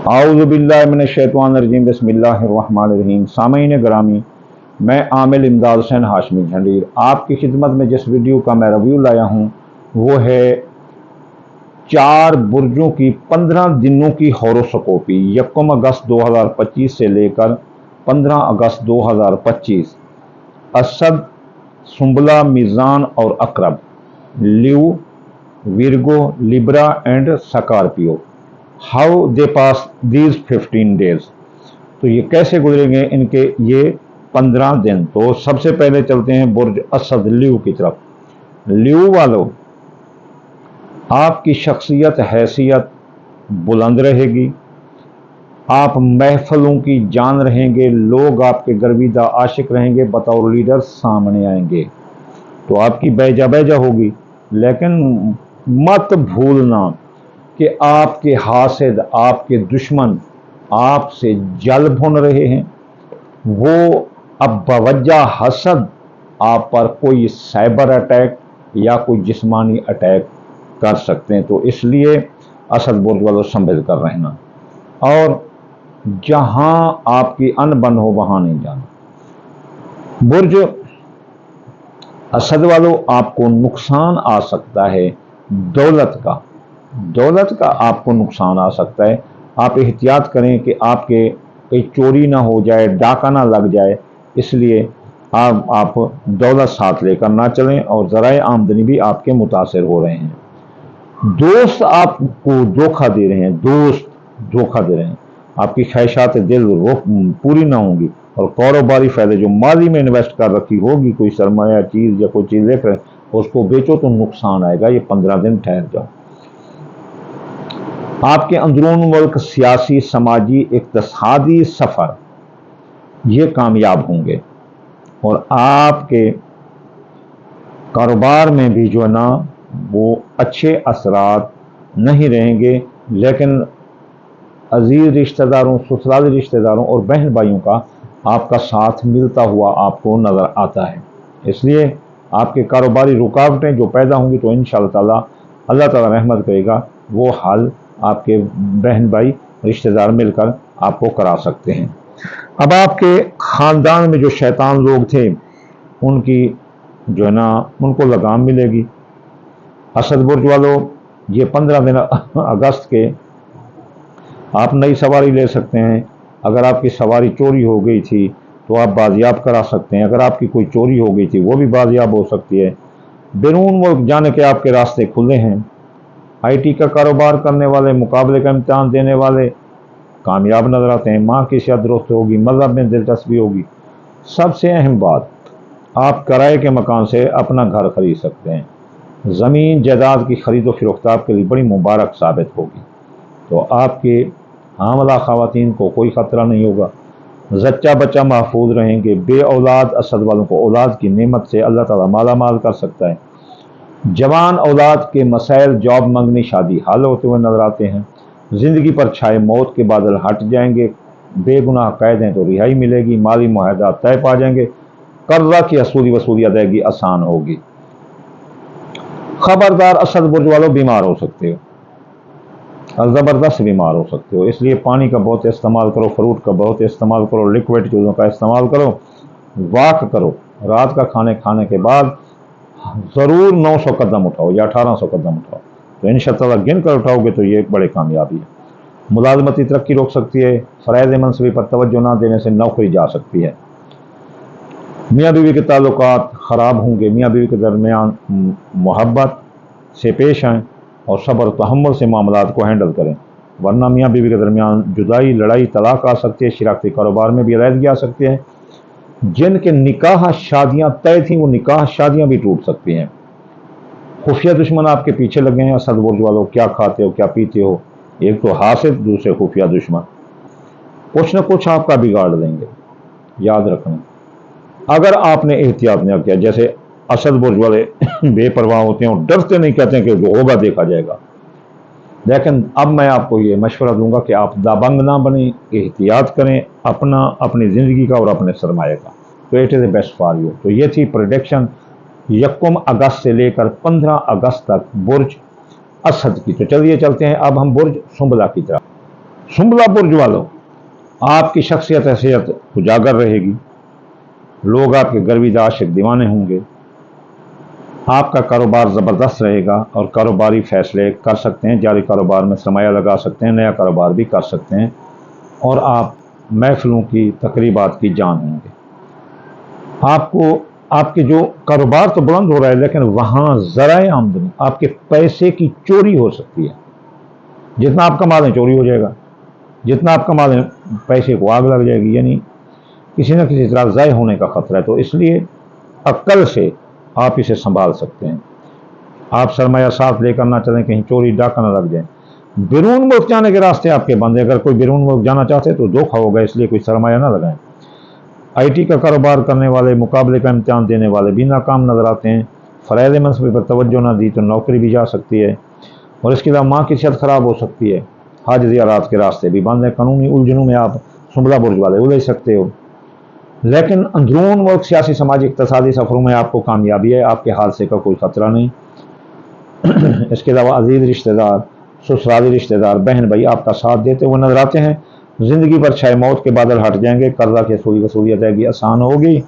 आऊज़ु बिल्लाहि मिनश्शैतानिर्रजीम बिस्मिल्लाहिर्रहमानिर्रहीम। सामईन ग्रामी, मैं आमिल इमदाद हुसैन हाशमी झंडीर आपकी खिदमत में जिस वीडियो का मैं रिव्यू लाया हूँ वो है 4 बुर्जों की 15 दिनों की होरोस्कोपी 1 अगस्त 2025 से लेकर 15 अगस्त 2025। असद, सुंबला, मीज़ान और अकरब, Leo, Virgo, Libra and Scorpio. How they pass these 15 days. तो ये कैसे गुजरेंगे इनके ये 15 दिन। तो सबसे पहले चलते हैं बुर्ज असद लियो की तरफ। लियो वालों, आपकी शख्सियत हैसियत बुलंद रहेगी, आप महफलों की जान रहेंगे, लोग आपके गर्विदा आशिक रहेंगे, बतौर लीडर सामने आएंगे तो आपकी बैजा बैजा होगी। लेकिन मत भूलना कि आपके हासिद, आपके दुश्मन आपसे जल भुन रहे हैं। वो अब बवजह हसद आप पर कोई साइबर अटैक या कोई जिस्मानी अटैक कर सकते हैं। तो इसलिए असद बुर्ज वालों संभल कर रहना, और जहां आपकी अनबन हो वहां नहीं जाना। बुर्ज असद वालों, आपको नुकसान आ सकता है दौलत का आपको नुकसान आ सकता है। आप एहतियात करें कि आपके कोई चोरी ना हो जाए, डाका ना लग जाए, इसलिए आप दौलत साथ लेकर ना चलें, और ज़राए आमदनी भी आपके मुतासर हो रहे हैं। दोस्त आपको धोखा दे रहे हैं, आपकी ख्वाहिशात दिल पूरी ना होंगी, और कारोबारी फायदे जो माजी में इन्वेस्ट कर रखी होगी, कोई सरमाया चीज़ या कोई चीज़ लेकर उसको बेचो तो नुकसान आएगा। ये 15 दिन ठहर जाओ। आपके अंदरून मुल्क सियासी, समाजी, इक्तिसादी सफ़र ये कामयाब होंगे, और आपके कारोबार में भी जो है ना वो अच्छे असरात नहीं रहेंगे। लेकिन अजीज रिश्तेदारों, ससुराली रिश्तेदारों और बहन भाइयों का आपका साथ मिलता हुआ आपको नज़र आता है। इसलिए आपके कारोबारी रुकावटें जो पैदा होंगी तो इंशाअल्लाह ताला अल्लाह ताला रहमत करेगा, वो हाल आपके बहन भाई रिश्तेदार मिलकर आपको करा सकते हैं। अब आपके ख़ानदान में जो शैतान लोग थे उनकी जो है ना उनको लगाम मिलेगी। असद बुर्ज वालों, ये 15 दिन अगस्त के आप नई सवारी ले सकते हैं। अगर आपकी सवारी चोरी हो गई थी तो आप बाजियाब करा सकते हैं। अगर आपकी कोई चोरी हो गई थी वो भी बाजियाब हो सकती है। बैरून मुल्क जाने के आपके रास्ते खुले हैं। आईटी का कारोबार करने वाले, मुकाबले का इम्तिहान देने वाले कामयाब नजर आते हैं। माँ की सेहत दुरुस्त होगी, मजहब में दिलचस्पी होगी। सबसे अहम बात, आप किराए के मकान से अपना घर खरीद सकते हैं। ज़मीन जायदाद की खरीद व फरोख्त आपके लिए बड़ी मुबारक साबित होगी। तो आपके हामला ख़वातीन को कोई ख़तरा नहीं होगा, जच्चा बच्चा महफूज रहेंगे। बे औलाद असद वालों को औलाद की नेमत से अल्लाह ताला माला माल कर सकता है। जवान औलाद के मसाइल, जॉब मंगनी, शादी हाल होते हुए नजर आते हैं। ज़िंदगी पर छाए मौत के बादल हट जाएंगे। बेगुनाह कैद हैं तो रिहाई मिलेगी। माली मुआहदा तय पा जाएंगे। कर्जा की वसूली अदायगी आसान होगी। खबरदार असद बुर्ज वालों, बीमार हो सकते हो, ज़बरदस्त बीमार हो सकते हो। इसलिए पानी का बहुत इस्तेमाल करो, फ्रूट का बहुत इस्तेमाल करो, लिक्विड चीज़ों का इस्तेमाल करो, वॉक करो। रात का खाने के बाद ज़रूर 900 कदम उठाओ या 1800 कदम उठाओ। तो इंशाअल्लाह गिन कर उठाओगे तो ये एक बड़ी कामयाबी है। मुलाजमती तरक्की रोक सकती है। फ़राइज़ मनसबी पर तवज्जो ना देने से नौकरी जा सकती है। मियाँ बीवी के ताल्लुकात ख़राब होंगे। मियाँ बीवी के दरमियान मोहब्बत से पेश आएँ और सब्र तहम्मुल से मामलात को हैंडल करें, वरना मियाँ बीवी के दरमियान जुदाई, लड़ाई, तलाक आ सकती है। शराकती कारोबार में भी अलहदगी आ सकती है। जिनके निकाह शादियाँ तय थी वो निकाह शादियाँ भी टूट सकती हैं। खुफिया दुश्मन आपके पीछे लगे हैं। असद बुर्ज वालों, क्या खाते हो, क्या पीते हो, एक तो हासिद, दूसरे खुफिया दुश्मन कुछ न कुछ आपका बिगाड़ देंगे। याद रखना, अगर आपने एहतियात न किया, जैसे असद बुर्ज वाले बेपरवाह होते हैं और डरते नहीं, कहते हैं कि जो होगा देखा जाएगा। लेकिन अब मैं आपको ये मशवरा दूंगा कि आप दबंग ना बने, एहतियात करें अपनी ज़िंदगी का और अपने सरमाए का। तो it is the best for you. तो ये थी प्रोडिक्शन 1 अगस्त से लेकर 15 अगस्त तक बुर्ज असद की। तो चलिए चलते हैं अब हम बुर्ज सुंबला की तरफ। सुंबला बुर्ज वालों, आपकी शख्सियत हैसियत उजागर रहेगी, लोग आपके गर्विदा आशिक दीवाने होंगे, आपका कारोबार ज़बरदस्त रहेगा और कारोबारी फैसले कर सकते हैं, जारी कारोबार में सरमाया लगा सकते हैं, नया कारोबार भी कर सकते हैं और आप महफिलों की तकरीबात की जान होंगे। आपको आपके जो कारोबार तो बुलंद हो रहा है लेकिन वहाँ ज़राए आमदनी, आपके पैसे की चोरी हो सकती है। जितना आप कमा लें चोरी हो जाएगा, जितना आप कमा लें पैसे को आग लग जाएगी, यानी किसी न किसी तरह ज़ाय होने का खतरा है। तो इसलिए अक्ल से आप इसे संभाल सकते हैं। आप सरमाया साथ लेकर ना चलें, कहीं चोरी डाका ना लग जाए। बैरून मुल्क जाने के रास्ते आपके बंद हैं, अगर कोई बैरून मुल्क जाना चाहते तो धोखा होगा, इसलिए कोई सरमाया ना लगाएं। आईटी का कारोबार करने वाले, मुकाबले का इम्तिहान देने वाले भी नाकाम नजर आते हैं। फ़राइज़ मनसबे पर तवज्जो ना दी तो नौकरी भी जा सकती है और इसके अलावा माँ की सेहत ख़राब हो सकती है। हज ज़ियारत के रास्ते भी बंद हैं, कानूनी उलझनों में आप सुंबला बुर्ज वाले उलझ सकते हो। लेकिन अंदरून मुल्क सियासी, समाजी, इक़्तिसादी सफ़रों में आपको कामयाबी है, आपके हादसे का कोई ख़तरा नहीं। इसके अलावा अजीज़ रिश्तेदार, ससुराली रिश्तेदार, बहन भाई आपका साथ देते हुए नजर आते हैं। ज़िंदगी पर छाए मौत के बादल हट जाएंगे, कर्जा की वसूली अदायगी आसान होगी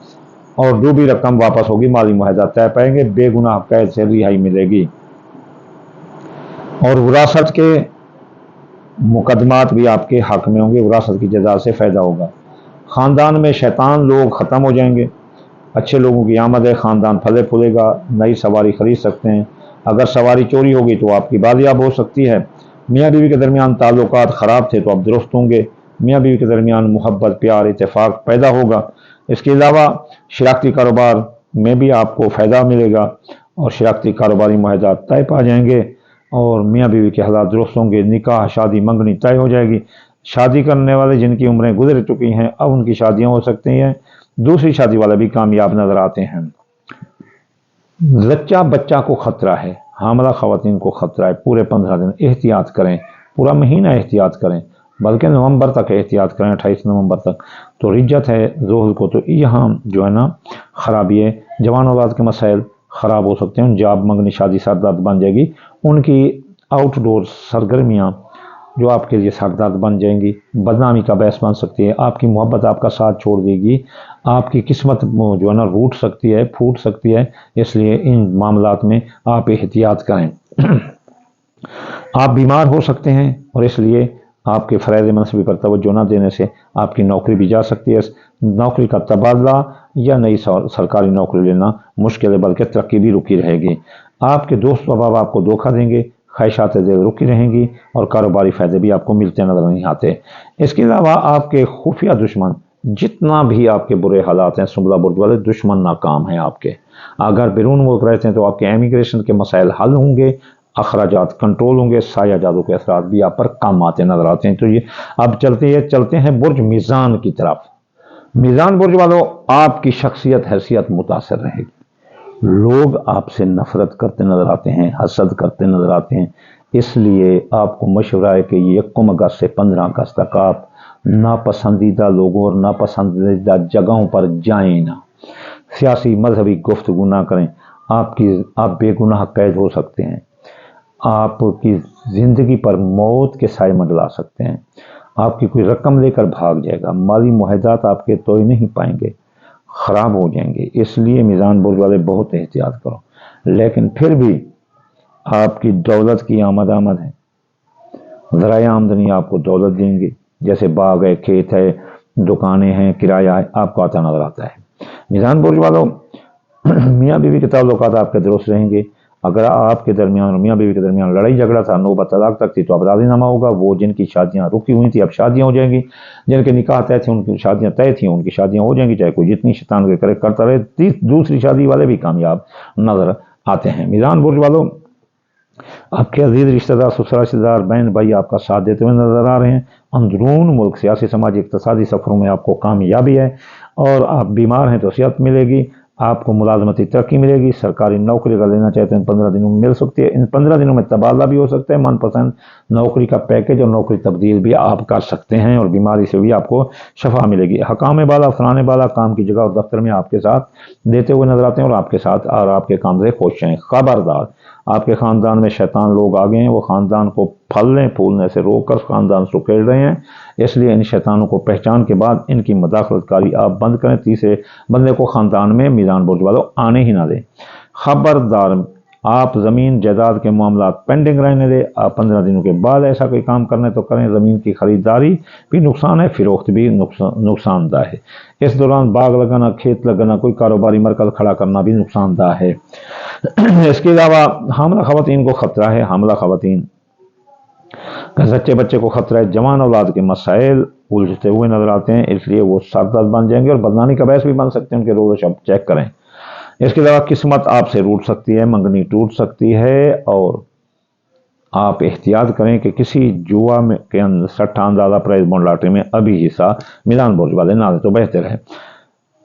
और डूबी रकम वापस होगी, माली मुआहदा तय पाएंगे, बेगुनाह कैद से रिहाई मिलेगी और विरासत के मुकदमात भी आपके हक में होंगे, विरासत की जजा से फ़ायदा होगा। ख़ानदान में शैतान लोग ख़त्म हो जाएंगे, अच्छे लोगों की आमद है, ख़ानदान फले फूलेगा, नई सवारी खरीद सकते हैं। अगर सवारी चोरी होगी तो आपकी बालियाब हो सकती है। मियाँ बीवी के दरमियान ताल्लुकात ख़राब थे तो अब दुरुस्त होंगे। मियाँ बीवी के दरमियान मोहब्बत, प्यार, इत्तेफाक पैदा होगा। इसके अलावा शराकती कारोबार में भी आपको फ़ायदा मिलेगा और शराकती कारोबारी मुआहदा तय पा जाएंगे और मियाँ बीवी के हालात दुरुस्त होंगे। निकाह, शादी, मंगनी तय हो जाएगी। शादी करने वाले जिनकी उम्रें गुजर चुकी हैं अब उनकी शादियाँ हो सकती हैं। दूसरी शादी वाले भी कामयाब नजर आते हैं। जच्चा बच्चा को खतरा है, हामला खवातीन को खतरा है। पूरे 15 दिन एहतियात करें, पूरा महीना एहतियात करें, बल्कि नवंबर तक एहतियात करें, 28 नवंबर तक। तो रिज्जत है ज़ोहल को, तो यहाँ जो है ना खराबी है, जवान औलाद के मसाइल ख़राब हो सकते हैं। जॉब, मंगनी, शादी सरदर्द बन जाएगी। उनकी आउटडोर सरगर्मियाँ जो आपके लिए सरदर्द बन जाएंगी, बदनामी का बहस बन सकती है। आपकी मोहब्बत आपका साथ छोड़ देगी, आपकी किस्मत जो है ना रूठ सकती है, फूट सकती है। इसलिए इन मामलात में आप एहतियात करें। आप बीमार हो सकते हैं और इसलिए आपके फ़राइज़ मनसबी पर तवज्जो न देने से आपकी नौकरी भी जा सकती है। नौकरी का तबादला या नई सरकारी नौकरी लेना मुश्किल है, बल्कि तरक्की भी रुकी रहेगी। आपके दोस्त अहबाब आपको धोखा देंगे, ख्वाहिशात दिल रुकी रहेंगी और कारोबारी फ़ायदे भी आपको मिलते नजर नहीं आते। इसके अलावा आपके खुफिया दुश्मन, जितना भी आपके बुरे हालात हैं, सुंबला बुर्ज वाले दुश्मन नाकाम हैं आपके। अगर बैरून मुल्क रहते हैं तो आपके इमिग्रेशन के मसाइल हल होंगे, अखराजात कंट्रोल होंगे, साया जादू के असरात भी आप पर कम आते नजर आते हैं। तो ये अब चलते हैं बुर्ज मीज़ान की तरफ। मीज़ान बुर्ज वालों, आपकी शख्सियत हैसियत मुतासर रहेगी। लोग आपसे नफरत करते नजर आते हैं, हसद करते नजर आते हैं। इसलिए आपको मशवरा है कि 1 अगस्त से 15 अगस्त तक आप नापसंदीदा लोगों और नापसंदीदा जगहों पर जाएं ना, सियासी मजहबी गुफ्तगू ना करें। आप बेगुनाह कैद हो सकते हैं, आपकी ज़िंदगी पर मौत के साए मंडला सकते हैं, आपकी कोई रकम लेकर भाग जाएगा, माली मुआहदात आपके तोड़ नहीं पाएंगे, ख़राब हो जाएंगे। इसलिए मीज़ान बुर्ज वाले बहुत एहतियात करो। लेकिन फिर भी आपकी दौलत की आमद है, ज़राए आमदनी आपको दौलत देंगे, जैसे बाग है, खेत है, दुकानें हैं, किराया है, आपको आता नजर आता है। मीज़ान बुर्ज वालों, मियाँ बीवी के ताल्लुकात आपके दुरुस्त रहेंगे। अगर आपके दरमियान और मियाँ बीवी के दरमियान लड़ाई झगड़ा था, नौबत तलाक तक थी, तो अब राज़ीनामा होगा। वो जिनकी शादियाँ रुकी हुई थी अब शादियाँ हो जाएंगी, जिनके निकाह तय थे उनकी शादियाँ तय थी उनकी शादियाँ हो जाएंगी, चाहे कोई जितनी शैतान करे करता रहे। दूसरी शादी वाले भी कामयाब नजर आते हैं। मीज़ान बुर्ज वालों, आपके अजीज रिश्तेदार, ससुराल रिश्तेदार, बहन भाई आपका साथ देते हुए नजर आ रहे हैं। अंदरून मुल्क सियासी, समाजी, इक़्तिसादी सफ़रों में आपको कामयाबी है और आप बीमार हैं तो सेहत मिलेगी, आपको मुलाजमती तरक्की मिलेगी। सरकारी नौकरी अगर लेना चाहते हैं 15 दिनों में मिल सकती है। इन 15 दिनों में तबादला भी हो सकता है, मनपसंद नौकरी का पैकेज और नौकरी तब्दील भी आप कर सकते हैं और बीमारी से भी आपको शफा मिलेगी। हकाम बाला, फलाने बाला काम की जगह और दफ्तर में आपके साथ देते हुए नजर आते हैं और आपके साथ और आपके काम से खुश हैं। खबरदार, آپ کے خاندان میں شیطان لوگ آ گئے ہیں، وہ خاندان کو پھلنے پھولنے سے روک کر خاندان سے کھیل رہے ہیں، اس لیے ان شیطانوں کو پہچان کے بعد ان کی مداخلت کاری آپ بند کریں، تیسرے بندے کو خاندان میں میزان برج والوں آنے ہی نہ دیں۔ خبردار، آپ زمین جائیداد کے معاملات پینڈنگ رہنے دیں، آپ 15 دنوں کے بعد ایسا کوئی کام کرنے تو کریں۔ زمین کی خریداری بھی نقصان ہے، فروخت بھی نقصان دہ ہے۔ اس دوران باغ لگانا، کھیت لگانا، کوئی کاروباری مرکز کھڑا کرنا بھی نقصان دہ ہے۔ اس کے علاوہ حاملہ خواتین کو خطرہ ہے، حاملہ خواتین کا سچے بچے کو خطرہ ہے، جوان اولاد کے مسائل الجھتے ہوئے نظر آتے ہیں، اس لیے وہ سردرد بن جائیں گے اور بدنامی کا باعث بھی بن سکتے ہیں، ان کے روز و شب چیک کریں۔ اس کے علاوہ قسمت آپ سے روٹ سکتی ہے، منگنی ٹوٹ سکتی ہے، اور آپ احتیاط کریں کہ کسی جوا میں کے اندر سٹھا اندازہ پرائز بونڈ لاٹری میں ابھی حصہ میدان برج والے نہ دیں تو بہتر ہے۔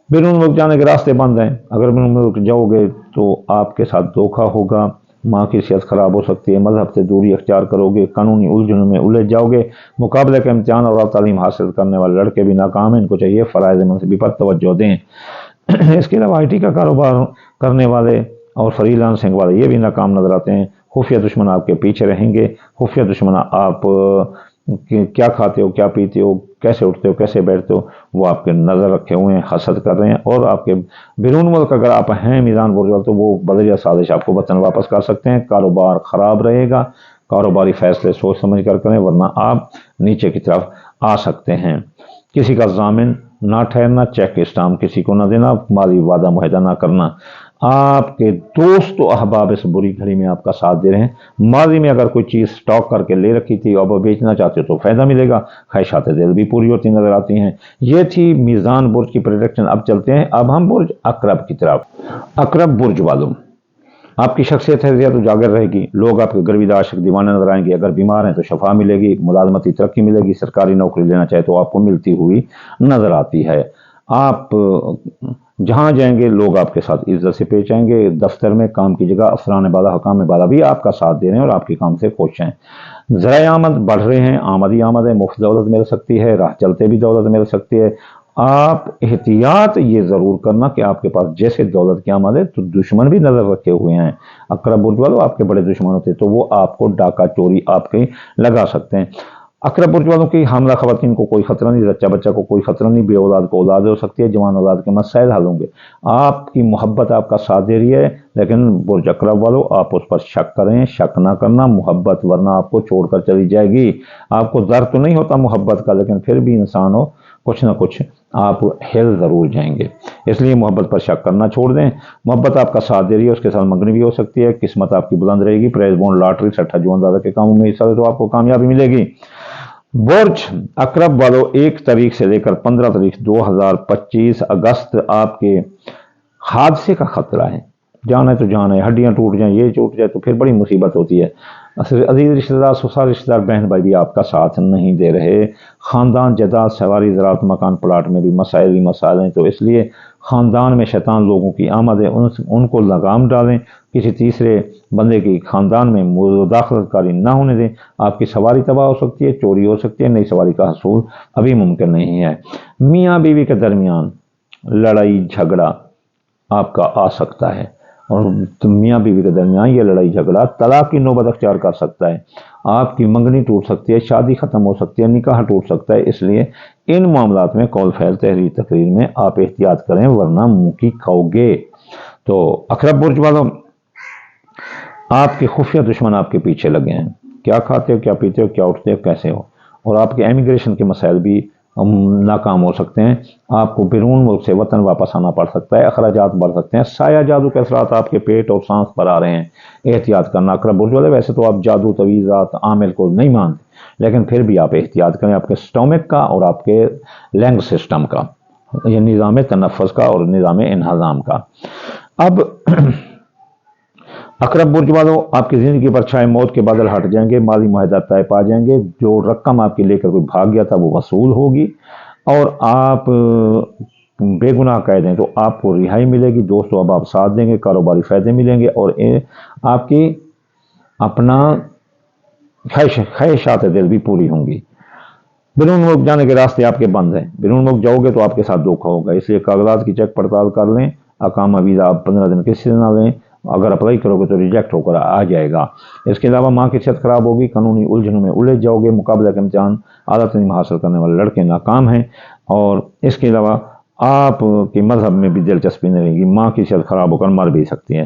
بیرون ملک جانے کے راستے بند ہیں، اگر بیرون ملک جاؤ گے تو آپ کے ساتھ دھوکہ ہوگا، ماں کی صحت خراب ہو سکتی ہے، مذہب سے دوری اختیار کرو گے، قانونی الجھنوں میں الجھ جاؤ گے، مقابلے کا امتحان اور تعلیم حاصل کرنے والے لڑکے بھی ناکام ہیں، ان کو چاہیے فرائض منصبی پر توجہ دیں۔ اس کے علاوہ IT کا کاروبار کرنے والے اور فری لانسنگ والے یہ بھی ناکام نظر آتے ہیں، خفیہ دشمن آپ کے پیچھے رہیں گے، خفیہ دشمن آپ کیا کھاتے ہو، کیا پیتے ہو، کیسے اٹھتے ہو، کیسے بیٹھتے ہو، وہ آپ کے نظر رکھے ہوئے ہیں، حسد کر رہے ہیں، اور آپ کے بیرون ملک اگر آپ ہیں میزان برج والے تو وہ بدریہ سازش آپ کو وطن واپس کر سکتے ہیں۔ کاروبار خراب رہے گا، کاروباری فیصلے سوچ سمجھ کر کریں ورنہ آپ نیچے کی طرف آ سکتے ہیں۔ کسی کا ضامن نہ ٹھہرنا، چیک اسٹامپ کسی کو نہ دینا، مالی وعدہ معاہدہ نہ کرنا۔ آپ کے دوست و احباب اس بری گھڑی میں آپ کا ساتھ دے رہے ہیں، ماضی میں اگر کوئی چیز سٹاک کر کے لے رکھی تھی اب وہ بیچنا چاہتے ہو تو فائدہ ملے گا، خواہشات دل بھی پوری ہوتی نظر آتی ہیں۔ یہ تھی میزان برج کی پریڈکشن۔ اب چلتے ہیں اب ہم برج عقرب کی طرف۔ عقرب برج والوں، آپ کی شخصیت حیثیت اجاگر رہے گی، لوگ آپ کے گرویدہ عاشق دیوانے نظر آئیں گے، اگر بیمار ہیں تو شفا ملے گی، ملازمتی ترقی ملے گی، سرکاری نوکری لینا چاہے تو آپ کو ملتی ہوئی نظر آتی ہے۔ آپ جہاں جائیں گے لوگ آپ کے ساتھ عزت سے پیش آئیں گے، دفتر میں، کام کی جگہ افسران بالا حکام بالا بھی آپ کا ساتھ دے رہے ہیں اور آپ کے کام سے خوش ہیں۔ ذرائع آمد بڑھ رہے ہیں، آمد ہی آمد ہے، مفت دولت مل سکتی ہے، راہ چلتے بھی دولت مل سکتی ہے۔ آپ احتیاط یہ ضرور کرنا کہ آپ کے پاس جیسے دولت کی آمد ہے تو دشمن بھی نظر رکھے ہوئے ہیں۔ عقرب برج والوں آپ کے بڑے دشمن ہوتے تو وہ آپ کو ڈاکہ چوری آپ کے لگا سکتے ہیں۔ عقرب برج والوں کی حاملہ خواتین کو کوئی خطرہ نہیں، بچہ بچہ کو کوئی خطرہ نہیں، بے اولاد کو اولاد ہو سکتی ہے، جوان اولاد کے مسائل حل ہوں گے۔ آپ کی محبت آپ کا ساتھ دے رہی ہے، لیکن برج عقرب والوں آپ اس پر شک کریں، شک نہ کرنا، محبت ورنہ آپ کو چھوڑ کر چلی جائے گی۔ آپ کو درد تو نہیں ہوتا محبت کا، لیکن پھر بھی انسان ہو کچھ نہ کچھ آپ ہل ضرور جائیں گے، اس لیے محبت پر شک کرنا چھوڑ دیں۔ محبت آپ کا ساتھ دے رہی ہے، اس کے ساتھ منگنی بھی ہو سکتی ہے، قسمت آپ کی بلند رہے گی، پرائز بونڈ لاٹری سٹھا جو اندازہ کے کاموں میں حصہ دے تو آپ کو کامیابی ملے گی۔ برج عقرب والوں 1 تاریخ سے لے کر 15 تاریخ 2025 اگست آپ کے حادثے کا خطرہ ہے، جان ہے تو جان ہے، ہڈیاں ٹوٹ جائیں، یہ ٹوٹ جائے تو پھر بڑی مصیبت ہوتی ہے۔ عزیز رشتہ دار، سسرال رشتہ دار، بہن بھائی بھی آپ کا ساتھ نہیں دے رہے، خاندان جائیداد سواری زراعت مکان پلاٹ میں بھی مسائل ہی مسائل ہیں، تو اس لیے خاندان میں شیطان لوگوں کی آمد ہے، ان کو لگام ڈالیں، کسی تیسرے بندے کی خاندان میں مداخلت کاری نہ ہونے دیں۔ آپ کی سواری تباہ ہو سکتی ہے، چوری ہو سکتی ہے، نئی سواری کا حصول ابھی ممکن نہیں ہے۔ میاں بیوی کے درمیان لڑائی جھگڑا آپ کا آ سکتا ہے، اور میاں بیوی کے درمیان یہ لڑائی جھگڑا طلاق کی نوبت اختیار کر سکتا ہے، آپ کی منگنی ٹوٹ سکتی ہے، شادی ختم ہو سکتی ہے، نکاح ٹوٹ سکتا ہے، اس لیے ان معاملات میں قول فعل تحریر تقریر میں آپ احتیاط کریں ورنہ منہ کی کھاؤ گے۔ تو عقرب برج والوں، آپ کے خفیہ دشمن آپ کے پیچھے لگے ہیں، کیا کھاتے ہو، کیا پیتے ہو، کیا اٹھتے ہو، کیسے ہو، اور آپ کے امیگریشن کے مسائل بھی ناکام ہو سکتے ہیں، آپ کو بیرون ملک سے وطن واپس آنا پڑ سکتا ہے، اخراجات بڑھ سکتے ہیں، سایہ جادو کے اثرات آپ کے پیٹ اور سانس پر آ رہے ہیں، احتیاط کرنا۔ عقرب برج والے ویسے تو آپ جادو، تویزات، عامل کو نہیں مانتے، لیکن پھر بھی آپ احتیاط کریں اپنے سٹومک کا اور آپ کے لنگ سسٹم کا، یہ نظام تنفس کا اور نظام انہضام کا۔ اب عقرب برج والوں، آپ کی زندگی پر چھائے موت کے بادل ہٹ جائیں گے، مالی معاہدات طے پا جائیں گے، جو رقم آپ کی لے کر کوئی بھاگ گیا تھا وہ وصول ہوگی، اور آپ بے گناہ قید ہیں تو آپ کو رہائی ملے گی، دوست و احباب ساتھ دیں گے، کاروباری فائدے ملیں گے، اور آپ کی اپنا خواہشات دل بھی پوری ہوں گی۔ بیرون ملک جانے کے راستے آپ کے بند ہیں، بیرون ملک جاؤ گے تو آپ کے ساتھ دھوکہ ہوگا، اس لیے کاغذات کی چیک پڑتال کر لیں، اقامہ ویزا آپ 15 دن کسی سے نہ لیں، اگر اپلائی کرو گے تو ریجیکٹ ہو کر آ جائے گا۔ اس کے علاوہ ماں کی صحت خراب ہوگی، قانونی الجھنوں میں الجھ جاؤ گے، مقابلہ کے امتحان اعلیٰ تعلیم حاصل کرنے والے لڑکے ناکام ہیں، اور اس کے علاوہ آپ کے مذہب میں بھی دلچسپی نہیں رہے گی، ماں کی صحت خراب ہو کر مر بھی سکتی ہیں۔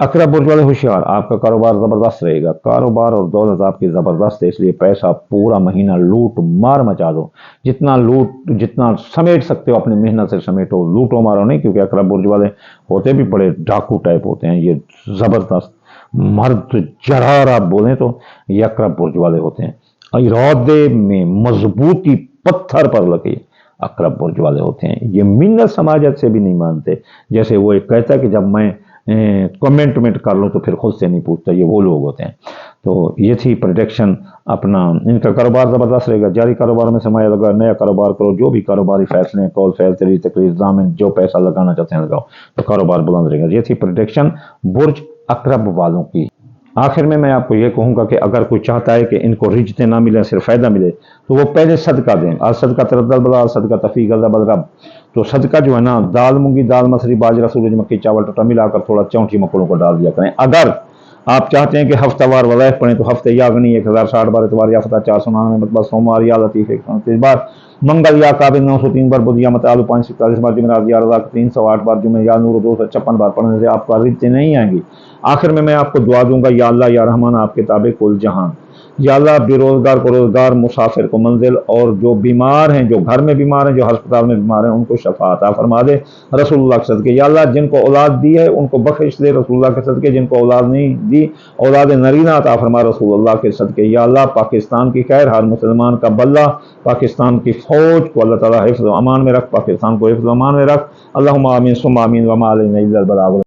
اقرب برج والے ہوشیار، آپ کا کاروبار زبردست رہے گا، کاروبار اور دولت آپ کی زبردست ہے، اس لیے پیسہ پورا مہینہ لوٹ مار مچا دو، جتنا سمیٹ سکتے ہو اپنی محنت سے سمیٹو، لوٹو مارو نہیں، کیونکہ اقرب برج والے ہوتے بھی بڑے ڈاکو ٹائپ ہوتے ہیں، یہ زبردست مرد جرار آپ بولیں تو یہ اقرب برج والے ہوتے ہیں، ارادے میں مضبوطی پتھر پر لگی اقرب برج والے ہوتے ہیں، یہ منت سماجت سے بھی نہیں مانتے، جیسے وہ ایک کہتا ہے کہ جب میں کمنٹمنٹ کر لوں تو پھر خود سے نہیں پوچھتا، یہ وہ لوگ ہوتے ہیں۔ تو یہ تھی پروڈکشن اپنا، ان کا کاروبار زبردست رہے گا، جاری کاروبار میں سرمایہ لگا، نیا کاروبار کرو، جو بھی کاروباری فیصلے ہیں، کال فیل تقریر ضامن، جو پیسہ لگانا چاہتے ہیں لگاؤ، تو کاروبار بلند رہے گا۔ یہ تھی پروڈکشن برج اقرب والوں کی۔ آخر میں آپ کو یہ کہوں گا کہ اگر کوئی چاہتا ہے کہ ان کو رجتے نہ ملے، صرف فائدہ ملے، تو وہ پہلے صدقہ دیں، آج صدقہ تردل بلا، صدقہ تفیق الرب، تو صدقہ جو ہے نا، دال مونگی، دال مسری، باجرہ، سورج مکھی، چاول ٹوٹا ملا کر تھوڑا چونٹی مکڑوں کو ڈال دیا کریں۔ اگر آپ چاہتے ہیں کہ ہفتہ وار وظائف پڑھیں تو ہفتے یاغنی 1060 بار، اتوار یا فتح 499 مطلب، سوموار یا لطیف 129 بار، منگل یا قابل 903 بار، بدھ یا متعال 547 بار، جمعرات یا رزاق 308 بار، جمعہ یا نور 256 بار پڑھنے سے آپ کو رجتے نہیں آئیں گی۔ آخر میں آپ کو دعا دوں گا، یا اللہ یا رحمان، آپ کے تابع کل جہان، یا اللہ بے روزگار کو روزگار، مسافر کو منزل، اور جو بیمار ہیں، جو گھر میں بیمار ہیں، جو ہسپتال میں بیمار ہیں، ان کو شفا عطا فرما دے رسول اللہ کے صدقے۔ یا اللہ جن کو اولاد دی ہے ان کو بخش دے رسول اللہ کے صدقے، جن کو اولاد نہیں دی اولاد نرینہ عطا فرما رسول اللہ کے صدقے۔ یا اللہ پاکستان کی خیر، ہر مسلمان کا بلہ، پاکستان کی فوج کو اللہ تعالیٰ حفظ و امان میں رکھ، پاکستان کو حفظ و امان میں رکھ، اللہم آمین ثم آمین، وما علینا الا البلاغ۔